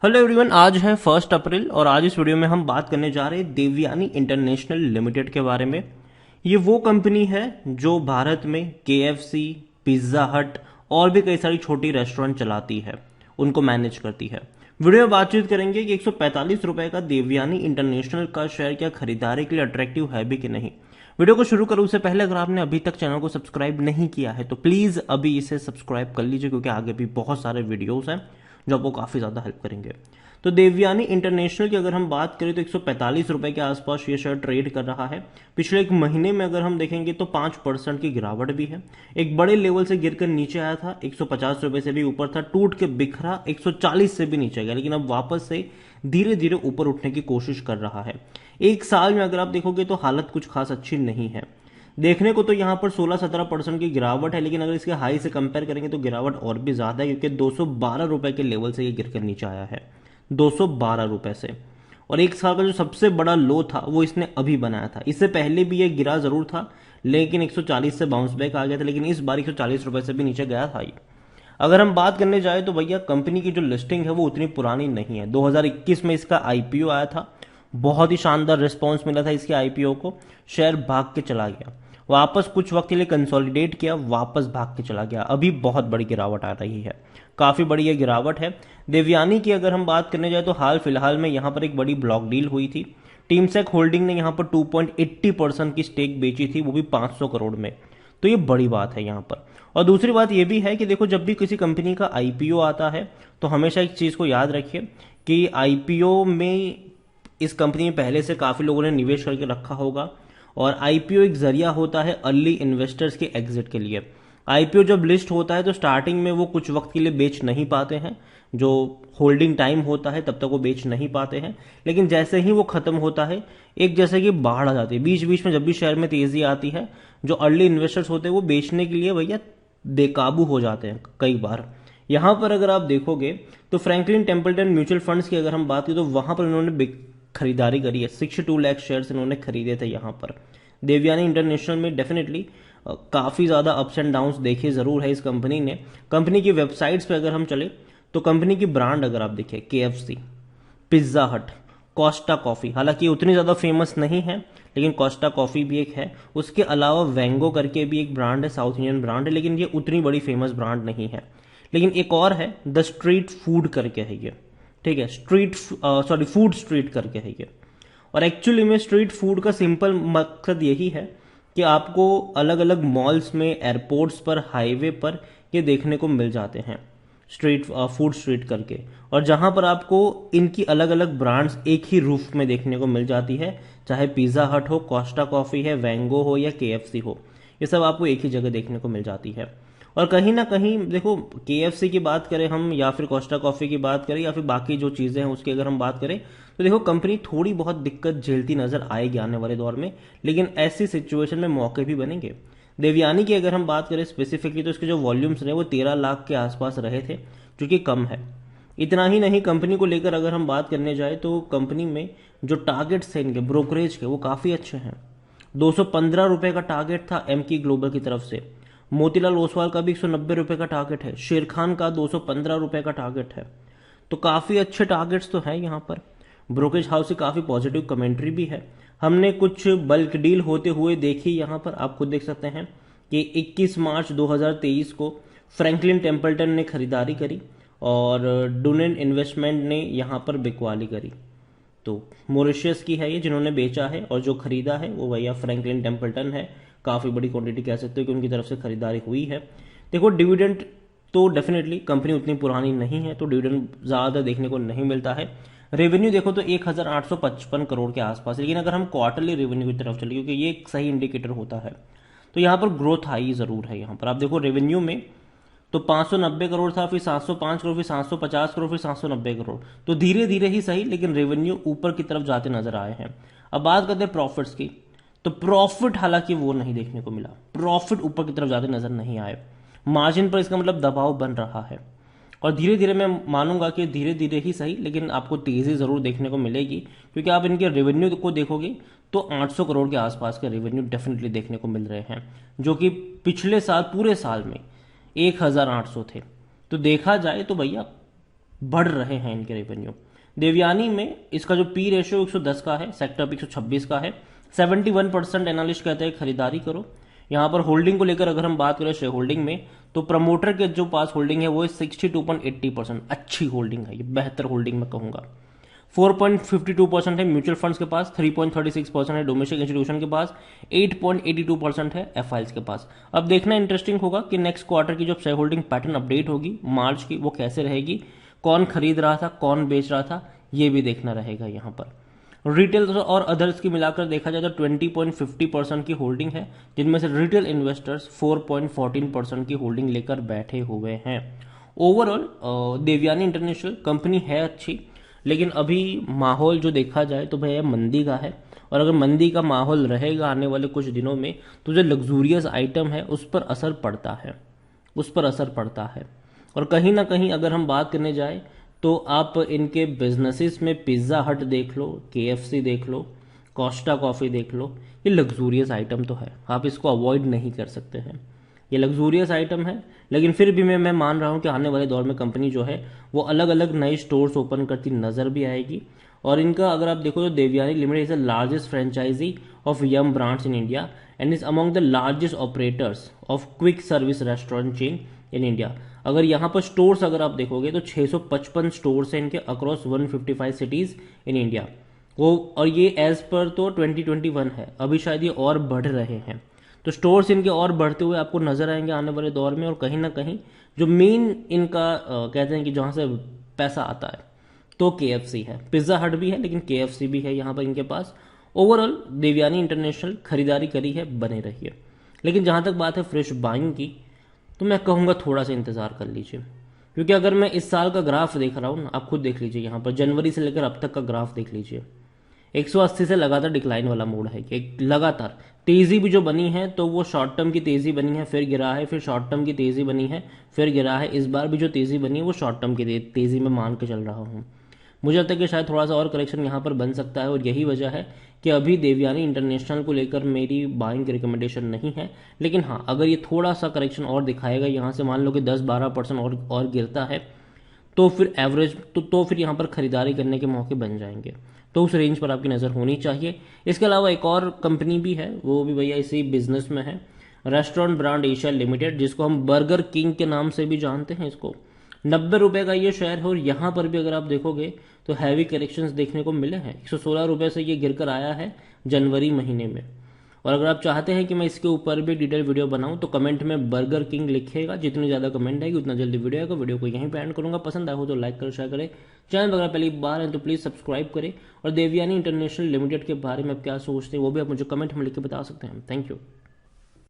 Hello everyone, आज है 1 अप्रैल और आज इस वीडियो में हम बात करने जा रहे हैं देवयानी इंटरनेशनल लिमिटेड के बारे में। ये वो कंपनी है जो भारत में केएफसी, पिज्ज़ा हट और भी कई सारी छोटी रेस्टोरेंट चलाती है, उनको मैनेज करती है। वीडियो में बातचीत करेंगे कि 145 रुपए का देवयानी इंटरनेशनल का शेयर क्या खरीदारी के लिए अट्रैक्टिव है भी कि नहीं। वीडियो को शुरू करूं उससे पहले अगर आपने अभी तक चैनल को सब्सक्राइब नहीं किया है तो प्लीज़ अभी इसे सब्सक्राइब कर लीजिए, क्योंकि आगे भी बहुत सारे वीडियोस हैं जो आपको काफ़ी ज़्यादा हेल्प करेंगे। तो देवयानी इंटरनेशनल की अगर हम बात करें तो 145 रुपए के आसपास ये शेयर ट्रेड कर रहा है। पिछले एक महीने में अगर हम देखेंगे तो 5% की गिरावट भी है। एक बड़े लेवल से गिरकर नीचे आया था, 150 रुपए से भी ऊपर था, टूट के बिखरा 140 से भी नीचे गया, लेकिन अब वापस से धीरे धीरे ऊपर उठने की कोशिश कर रहा है। एक साल में अगर आप देखोगे तो हालत कुछ खास अच्छी नहीं है। देखने को तो यहाँ पर 16-17% की गिरावट है, लेकिन अगर इसके हाई से कंपेयर करेंगे तो गिरावट और भी ज्यादा है, क्योंकि 212 रुपए के लेवल से ये गिरकर नीचे आया है, 212 रुपए से। और एक साल का जो सबसे बड़ा लो था वो इसने अभी बनाया था। इससे पहले भी ये गिरा जरूर था, लेकिन 140 से बाउंस बैक आ गया था, लेकिन इस बार 140 रुपए से भी नीचे गया था ये। अगर हम बात करने जाए तो भैया कंपनी की जो लिस्टिंग है वो उतनी पुरानी नहीं है। 2021 में इसका आईपीओ आया था, बहुत ही शानदार रिस्पांस मिला था इसके आईपीओ को। शेयर भाग के चला गया, वापस कुछ वक्त के लिए कंसोलिडेट किया, वापस भाग के चला गया। अभी बहुत बड़ी गिरावट आ रही है, काफी बड़ी ये गिरावट है। देवयानी की अगर हम बात करने जाए तो हाल फिलहाल में यहाँ पर एक बड़ी ब्लॉक डील हुई थी। टीमसेक होल्डिंग ने यहाँ पर 2.80% की स्टेक बेची थी, वो भी 500 करोड़ में। तो ये बड़ी बात है यहाँ पर। और दूसरी बात ये भी है कि देखो, जब भी किसी कंपनी का आईपीओ आता है तो हमेशा एक चीज को याद रखिए कि आईपीओ में इस कंपनी में पहले से काफी लोगों ने निवेश करके रखा होगा, और आईपीओ एक जरिया होता है अर्ली इन्वेस्टर्स के एग्जिट के लिए। आईपीओ जब लिस्ट होता है तो स्टार्टिंग में वो कुछ वक्त के लिए बेच नहीं पाते हैं, जो होल्डिंग टाइम होता है तब तक वो बेच नहीं पाते हैं, लेकिन जैसे ही वो खत्म होता है, एक जैसे कि बाढ़ आ जाती है बीच बीच में। जब भी शेयर में तेजी आती है, जो अर्ली इन्वेस्टर्स होते हैं वो बेचने के लिए भैया बेकाबू हो जाते हैं कई बार। यहां पर अगर आप देखोगे तो फ्रैंकलिन टेम्पल्टन म्यूचुअल फंड्स की अगर हम बात करें तो वहां पर इन्होंने खरीदारी करी है, 62 लाख शेयर्स इन्होंने खरीदे थे यहां पर। देवयानी इंटरनेशनल में डेफिनेटली काफी ज्यादा अप्स एंड डाउन्स देखे जरूर है इस कंपनी ने। कंपनी की वेबसाइट्स पे अगर हम चले तो कंपनी की ब्रांड अगर आप देखें, केएफसी, पिज्जा हट, कोस्टा कॉफी, हालांकि ये उतनी ज्यादा फेमस नहीं है, लेकिन कोस्टा कॉफी भी एक है। उसके अलावा वेंगो करके भी एक ब्रांड है, साउथ इंडियन ब्रांड है, लेकिन ये उतनी बड़ी फेमस ब्रांड नहीं है। लेकिन एक और है, द स्ट्रीट फूड करके है ये, ठीक है, फूड स्ट्रीट करके है ये। और एक्चुअली में स्ट्रीट फूड का सिंपल मकसद यही है कि आपको अलग अलग मॉल्स में, एयरपोर्ट्स पर, हाईवे पर ये देखने को मिल जाते हैं, स्ट्रीट फूड स्ट्रीट करके। और जहां पर आपको इनकी अलग अलग ब्रांड्स एक ही रूफ में देखने को मिल जाती है, चाहे पिज्जा हट हो, कोस्टा कॉफी है, वेंगो हो या केएफसी हो, ये सब आपको एक ही जगह देखने को मिल जाती है। और कहीं ना कहीं देखो, केएफसी की बात करें हम या फिर कोस्टा कॉफी की बात करें या फिर बाकी जो चीजें हैं उसकी अगर हम बात करें तो देखो, कंपनी थोड़ी बहुत दिक्कत झेलती नजर आएगी आने वाले दौर में, लेकिन ऐसी सिचुएशन में मौके भी बनेंगे। देवयानी की अगर हम बात करें स्पेसिफिकली तो इसके जो वॉल्यूम्स रहे वो 13 लाख के आसपास रहे थे, जो कि कम है। इतना ही नहीं, कंपनी को लेकर अगर हम बात करने जाए तो कंपनी में जो टारगेट्स थे इनके ब्रोकरेज के, वो काफी अच्छे हैं। 215 रुपए का टारगेट था एमकी ग्लोबल की तरफ से, मोतीलाल ओसवाल का भी 190 रुपए का टारगेट है, शेरखान का 215 रुपए का टारगेट है। तो काफी अच्छे टारगेट्स तो हैं यहाँ पर। ब्रोकरेज हाउस से काफी पॉजिटिव कमेंट्री भी है। हमने कुछ बल्क डील होते हुए देखी यहाँ पर, आप खुद देख सकते हैं कि 21 मार्च 2023 को फ्रैंकलिन टेम्पल्टन ने खरीदारी करी और डुनेन इन्वेस्टमेंट ने यहाँ पर बिकवाली करी। तो मॉरिशस की है ये जिन्होंने बेचा है, और जो खरीदा है वो भैया फ्रैंकलिन टेम्पल्टन है। काफी बड़ी क्वांटिटी कह सकते हो कि उनकी तरफ से खरीदारी हुई है। देखो, डिविडेंड तो डेफिनेटली कंपनी उतनी पुरानी नहीं है तो डिविडेंड ज्यादा देखने को नहीं मिलता है। रेवेन्यू देखो तो 1855 करोड़ के आसपास, लेकिन अगर हम क्वार्टरली रेवेन्यू की तरफ चले, क्योंकि ये एक सही इंडिकेटर होता है, तो यहाँ पर ग्रोथ हाई जरूर है। यहाँ पर आप देखो रेवेन्यू में तो 590 करोड़ था, फिर 705 करोड़, फिर 750 करोड़, फिर 790 करोड़। तो धीरे धीरे ही सही, लेकिन रेवेन्यू ऊपर की तरफ जाते नजर आए हैं। अब बात करते हैं प्रॉफिट्स की, तो प्रॉफिट हालांकि वो नहीं देखने को मिला, प्रॉफिट ऊपर की तरफ जाते नजर नहीं आए। मार्जिन पर इसका मतलब दबाव बन रहा है, और धीरे धीरे मैं मानूंगा कि धीरे धीरे ही सही, लेकिन आपको तेजी जरूर देखने को मिलेगी, क्योंकि आप इनके रेवेन्यू को देखोगे तो 800 करोड़ के आसपास के रेवेन्यू डेफिनेटली देखने को मिल रहे हैं, जो कि पिछले साल पूरे साल में 1800 थे। तो देखा जाए तो भैया बढ़ रहे हैं इनके रेवेन्यू। देवयानी में इसका जो पी रेशियो 110 का है, सेक्टर पे 126 का है। 71% एनालिस्ट कहते हैं खरीदारी करो। यहाँ पर होल्डिंग को लेकर अगर हम बात करें शेयर होल्डिंग में, तो प्रमोटर के जो पास होल्डिंग है वो 62.80%, अच्छी होल्डिंग है, ये बेहतर होल्डिंग मैं कहूंगा। 4.52% है म्यूचुअल फंड्स के पास, 3.36% है डोमेस्टिक इंस्टीट्यूशन के पास, 8.82% है एफआईएल्स के पास। अब देखना इंटरेस्टिंग होगा कि नेक्स्ट क्वार्टर की जो शेयर होल्डिंग पैटर्न अपडेट होगी मार्च की, वो कैसे रहेगी, कौन खरीद रहा था, कौन बेच रहा था, ये भी देखना रहेगा यहाँ पर। रिटेल और अदर्स की मिलाकर देखा जाए तो 20.50% की होल्डिंग है, जिनमें से रिटेल इन्वेस्टर्स 4.14% की होल्डिंग लेकर बैठे हुए हैं। ओवरऑल देवयानी इंटरनेशनल कंपनी है अच्छी, लेकिन अभी माहौल जो देखा जाए तो भैया मंदी का है, और अगर मंदी का माहौल रहेगा आने वाले कुछ दिनों में तो जो लग्जूरियस आइटम है उस पर असर पड़ता है, उस पर असर पड़ता है। और कहीं ना कहीं अगर हम बात करने जाए तो आप इनके बिजनेसेस में पिज्ज़ा हट देख लो, केएफसी देख लो, कोस्टा कॉफ़ी देख लो, ये लग्जूरियस आइटम तो है, आप इसको अवॉइड नहीं कर सकते हैं, ये लग्जूरियस आइटम है। लेकिन फिर भी मैं मान रहा हूँ कि आने वाले दौर में कंपनी जो है वो अलग अलग नए स्टोर्स ओपन करती नजर भी आएगी। और इनका अगर आप देखो तो Devyani limited is the largest franchisee of Yum brands in India and is among the largest operators of quick service restaurant chain in India. अगर यहाँ पर स्टोर्स अगर आप देखोगे तो 655 स्टोर्स हैं इनके अक्रॉस 155 सिटीज इन इंडिया वो, और ये एज पर तो 2021 है, अभी शायद ये और बढ़ रहे हैं। तो स्टोर्स इनके और बढ़ते हुए आपको नजर आएंगे आने वाले दौर में। और कहीं ना कहीं जो मेन इनका कहते हैं कि जहां से पैसा आता है तो केएफसी है, पिज्जा हट भी है लेकिन केएफसी भी है यहाँ पर इनके पास। ओवरऑल देवयानी इंटरनेशनल खरीदारी करी है, बने रही है। लेकिन जहां तक बात है फ्रेश बाइंग की, तो मैं कहूंगा थोड़ा सा इंतजार कर लीजिए, क्योंकि अगर मैं इस साल का ग्राफ देख रहा हूं ना, आप खुद देख लीजिए, यहाँ पर जनवरी से लेकर अब तक का ग्राफ देख लीजिए, 180 से लगातार डिक्लाइन वाला मोड है, एक लगातार तेजी भी जो बनी है तो वो शॉर्ट टर्म की तेजी बनी है, फिर गिरा है, फिर शॉर्ट टर्म की तेजी बनी है, फिर गिरा है। इस बार भी जो तेजी बनी है वो शॉर्ट टर्म की तेजी में मान के चल रहा हूँ। मुझे लगता है कि शायद थोड़ा सा और करेक्शन यहाँ पर बन सकता है, और यही वजह है कि अभी देवयानी इंटरनेशनल को लेकर मेरी बाइंग की रिकमेंडेशन नहीं है। लेकिन हाँ, अगर ये थोड़ा सा करेक्शन और दिखाएगा, यहाँ से मान लो कि 10-12% और गिरता है, तो फिर एवरेज तो फिर यहाँ पर खरीदारी करने के मौके बन जाएंगे। तो उस रेंज पर आपकी नज़र होनी चाहिए। इसके अलावा एक और कंपनी भी है, वो भी भैया इसी बिजनेस में है, रेस्टोरेंट ब्रांड एशिया लिमिटेड, जिसको हम बर्गर किंग के नाम से भी जानते हैं। इसको 90 रुपए का ये शेयर है, और यहाँ पर भी अगर आप देखोगे तो हैवी करेक्शंस देखने को मिले हैं। 116 रुपए से ये गिरकर आया है जनवरी महीने में। और अगर आप चाहते हैं कि मैं इसके ऊपर भी डिटेल वीडियो बनाऊं तो कमेंट में बर्गर किंग लिखिएगा, जितनी ज़्यादा कमेंट आएगी उतना जल्दी वीडियो आएगा। वीडियो को यहीं पे एंड करूंगा, पसंद आया हो तो लाइक करें, शेयर करें, चैनल अगर पहली बार है तो प्लीज़ सब्सक्राइब करें। और देवयानी इंटरनेशनल लिमिटेड के बारे में आप क्या सोचते हैं वो भी आप मुझे कमेंट में लिख के बता सकते हैं। Thank you.